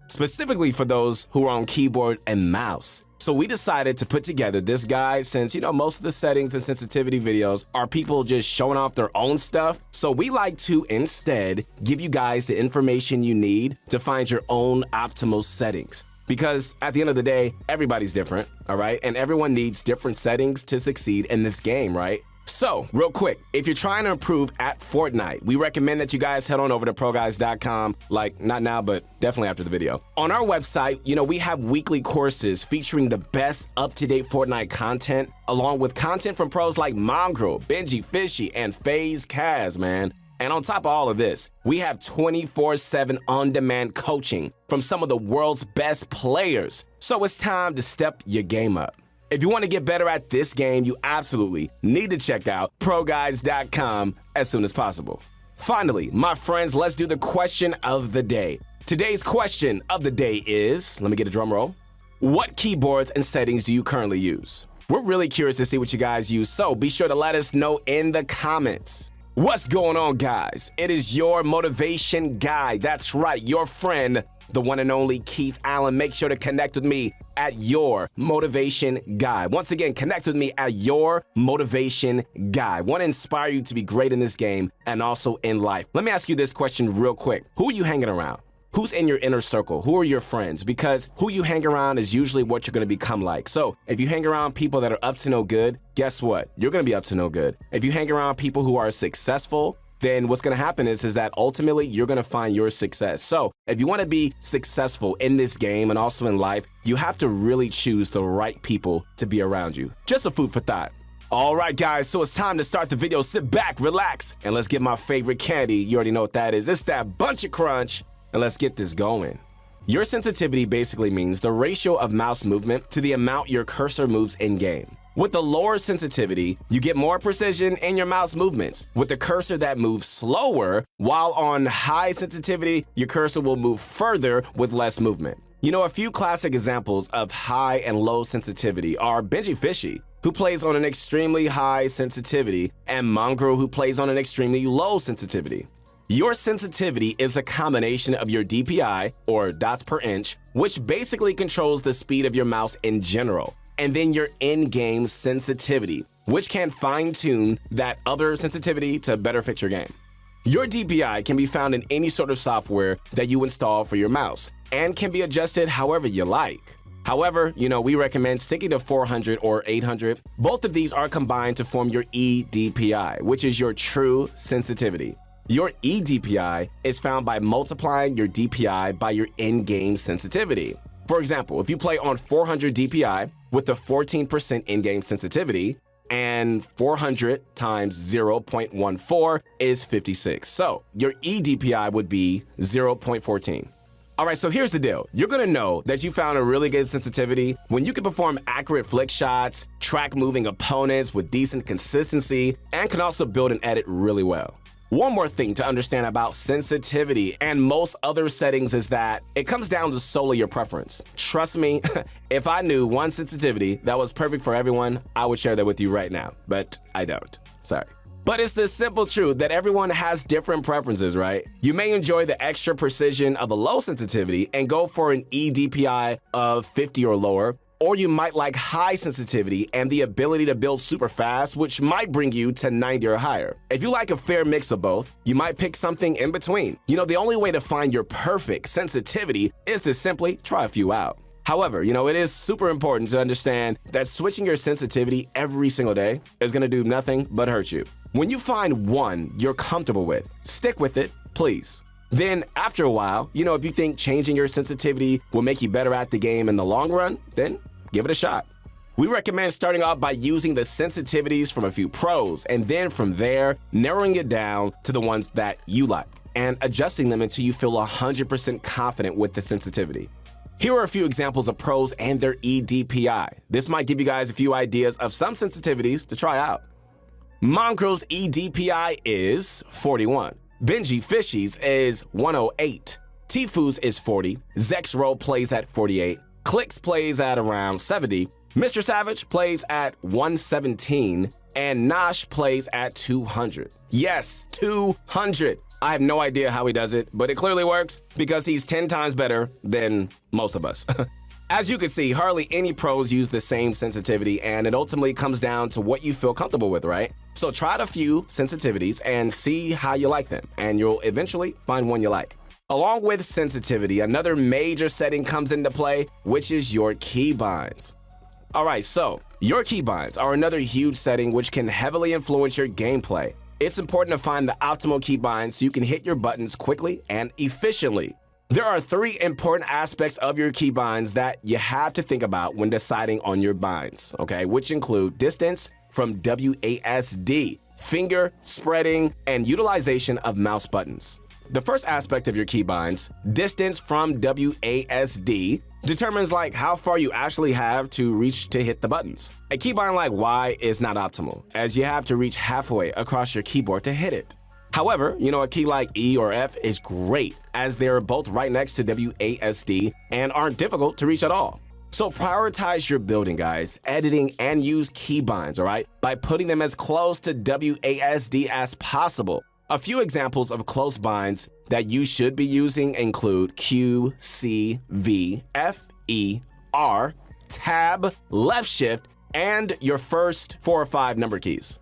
Specifically for those who are on keyboard and mouse. So we decided to put together this guide since, most of the settings and sensitivity videos are people just showing off their own stuff. So we like to instead give you guys the information you need to find your own optimal settings. Because at the end of the day, everybody's different, all right? And everyone needs different settings to succeed in this game, right? So, real quick, if you're trying to improve at Fortnite, we recommend that you guys head on over to ProGuys.com, like not now, but definitely after the video. On our website, we have weekly courses featuring the best up-to-date Fortnite content, along with content from pros like Mongrel, Benji Fishy, and FaZe Kaz, man. And on top of all of this, we have 24/7 on-demand coaching from some of the world's best players. So it's time to step your game up. If you want to get better at this game, you absolutely need to check out ProGuys.com as soon as possible. Finally, my friends, let's do the question of the day. Today's question of the day is, let me get a drum roll. What keyboards and settings do you currently use? We're really curious to see what you guys use, so be sure to let us know in the comments. What's going on, guys? It is your motivation guy. That's right, your friend, the one and only Keith Allen. Make sure to connect with me at Your Motivation Guy. Once again, connect with me at Your Motivation Guy. I want to inspire you to be great in this game and also in life. Let me ask you this question real quick. Who are you hanging around? Who's in your inner circle? Who are your friends? Because who you hang around is usually what you're going to become like. So if you hang around people that are up to no good, guess what? You're going to be up to no good. If you hang around people who are successful, then what's going to happen is that ultimately you're going to find your success. So if you want to be successful in this game and also in life, you have to really choose the right people to be around you. Just a food for thought. All right, guys, so it's time to start the video. Sit back, relax, and let's get my favorite candy. You already know what that is. It's that bunch of crunch, and let's get this going. Your sensitivity basically means the ratio of mouse movement to the amount your cursor moves in-game. With the lower sensitivity, you get more precision in your mouse movements, with the cursor that moves slower, while on high sensitivity, your cursor will move further with less movement. A few classic examples of high and low sensitivity are Benji Fishy, who plays on an extremely high sensitivity, and Mongrel, who plays on an extremely low sensitivity. Your sensitivity is a combination of your DPI, or dots per inch, which basically controls the speed of your mouse in general, and then your in-game sensitivity, which can fine-tune that other sensitivity to better fit your game. Your DPI can be found in any sort of software that you install for your mouse, and can be adjusted however you like. However, we recommend sticking to 400 or 800. Both of these are combined to form your eDPI, which is your true sensitivity. Your eDPI is found by multiplying your DPI by your in-game sensitivity. For example, if you play on 400 DPI with the 14% in-game sensitivity, and 400 times 0.14 is 56. So your eDPI would be 0.14. All right, so here's the deal. You're gonna know that you found a really good sensitivity when you can perform accurate flick shots, track moving opponents with decent consistency, and can also build and edit really well. One more thing to understand about sensitivity and most other settings is that it comes down to solely your preference. Trust me, if I knew one sensitivity that was perfect for everyone, I would share that with you right now, but I don't. Sorry. But it's the simple truth that everyone has different preferences, right? You may enjoy the extra precision of a low sensitivity and go for an eDPI of 50 or lower, or you might like high sensitivity and the ability to build super fast, which might bring you to 90 or higher. If you like a fair mix of both, you might pick something in between. The only way to find your perfect sensitivity is to simply try a few out. However, it is super important to understand that switching your sensitivity every single day is gonna do nothing but hurt you. When you find one you're comfortable with, stick with it, please. Then after a while, if you think changing your sensitivity will make you better at the game in the long run, then give it a shot. We recommend starting off by using the sensitivities from a few pros, and then from there, narrowing it down to the ones that you like, and adjusting them until you feel 100% confident with the sensitivity. Here are a few examples of pros and their eDPI. This might give you guys a few ideas of some sensitivities to try out. Mongrel's eDPI is 41. Benji Fishy's is 108. Tfu's is 40, Zexrow plays at 48, Clicks plays at around 70, Mr. Savage plays at 117, and Nosh plays at 200. Yes, 200. I have no idea how he does it, but it clearly works because he's 10 times better than most of us. As you can see, hardly any pros use the same sensitivity, and it ultimately comes down to what you feel comfortable with, right? So try out a few sensitivities and see how you like them, and you'll eventually find one you like. Along with sensitivity, another major setting comes into play, which is your keybinds. Alright, so your keybinds are another huge setting which can heavily influence your gameplay. It's important to find the optimal keybinds so you can hit your buttons quickly and efficiently. There are 3 important aspects of your keybinds that you have to think about when deciding on your binds, okay, which include distance from WASD, finger spreading, and utilization of mouse buttons. The first aspect of your keybinds, distance from WASD, determines like how far you actually have to reach to hit the buttons. A keybind like Y is not optimal, as you have to reach halfway across your keyboard to hit it. However, a key like E or F is great, as they're both right next to WASD and aren't difficult to reach at all. So prioritize your building, guys, editing, and use keybinds, all right, by putting them as close to WASD as possible. A few examples of close binds that you should be using include Q, C, V, F, E, R, Tab, Left Shift, and your first 4 or 5 number keys.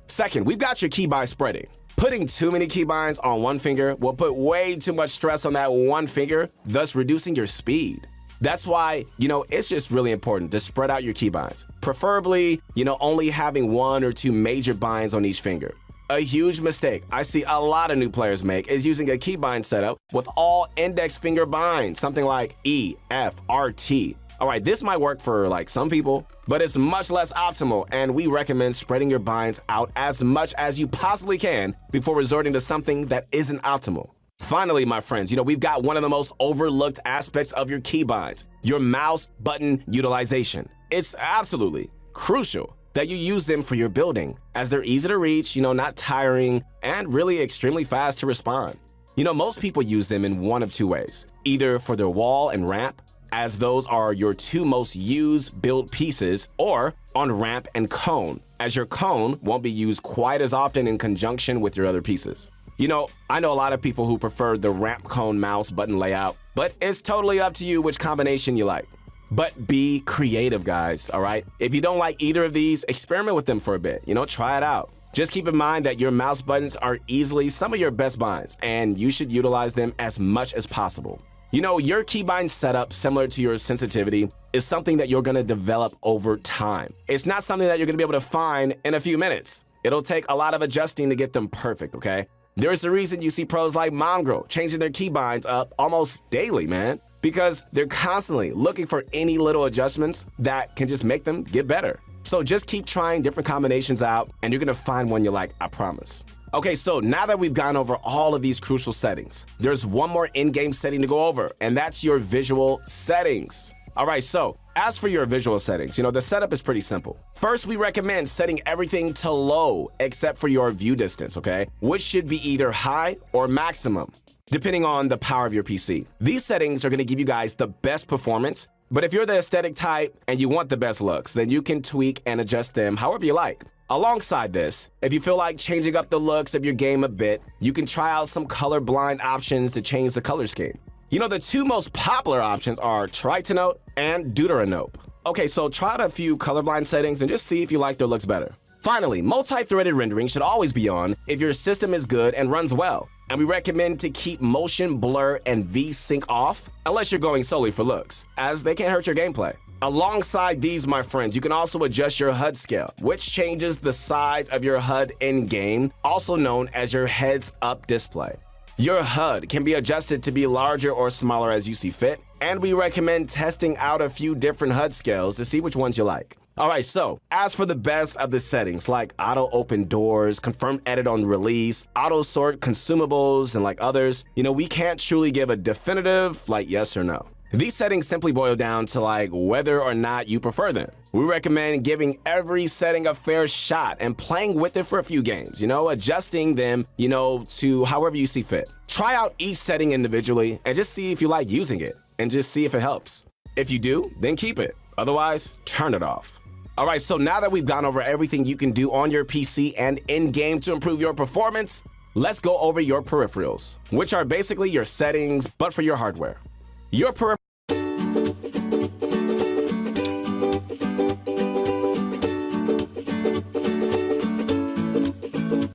Second, we've got your keybind spreading. Putting too many keybinds on one finger will put way too much stress on that one finger, thus reducing your speed. That's why, it's just really important to spread out your keybinds. Preferably, only having 1 or 2 major binds on each finger. A huge mistake I see a lot of new players make is using a keybind setup with all index finger binds, something like E, F, R, T. Alright, this might work for like some people, but it's much less optimal, and we recommend spreading your binds out as much as you possibly can before resorting to something that isn't optimal. Finally, my friends, we've got one of the most overlooked aspects of your keybinds, your mouse button utilization. It's absolutely crucial that you use them for your building, as they're easy to reach, not tiring, and really extremely fast to respond. Most people use them in one of 2 ways, either for their wall and ramp, as those are your 2 most used build pieces, or on ramp and cone, as your cone won't be used quite as often in conjunction with your other pieces. I know a lot of people who prefer the ramp cone mouse button layout, but it's totally up to you which combination you like. But be creative, guys, all right? If you don't like either of these, experiment with them for a bit, try it out. Just keep in mind that your mouse buttons are easily some of your best binds, and you should utilize them as much as possible. Your keybind setup, similar to your sensitivity, is something that you're gonna develop over time. It's not something that you're gonna be able to find in a few minutes. It'll take a lot of adjusting to get them perfect, okay? There's a reason you see pros like Mongrel changing their keybinds up almost daily, man. Because they're constantly looking for any little adjustments that can just make them get better. So just keep trying different combinations out, and you're gonna find one you like, I promise. Okay, so now that we've gone over all of these crucial settings, there's one more in-game setting to go over, and that's your visual settings. All right, so as for your visual settings, the setup is pretty simple. First, we recommend setting everything to low except for your view distance, okay? Which should be either high or maximum, depending on the power of your PC. These settings are gonna give you guys the best performance, but if you're the aesthetic type and you want the best looks, then you can tweak and adjust them however you like. Alongside this, if you feel like changing up the looks of your game a bit, you can try out some colorblind options to change the color scheme. The 2 most popular options are Tritanope and Deuteranope. Okay, so try out a few colorblind settings and just see if you like their looks better. Finally, multi-threaded rendering should always be on if your system is good and runs well. And we recommend to keep motion blur and V-Sync off, unless you're going solely for looks, as they can hurt your gameplay. Alongside these, my friends, you can also adjust your HUD scale, which changes the size of your HUD in-game, also known as your heads-up display. Your HUD can be adjusted to be larger or smaller as you see fit, and we recommend testing out a few different HUD scales to see which ones you like. Alright, so as for the best of the settings like auto open doors, confirm edit on release, auto sort consumables, and like others, we can't truly give a definitive yes or no. These settings simply boil down to like whether or not you prefer them. We recommend giving every setting a fair shot and playing with it for a few games, adjusting them, to however you see fit. Try out each setting individually and just see if you like using it and just see if it helps. If you do, then keep it. Otherwise, turn it off. All right, so now that we've gone over everything you can do on your PC and in-game to improve your performance, let's go over your peripherals, which are basically your settings, but for your hardware. Your peripherals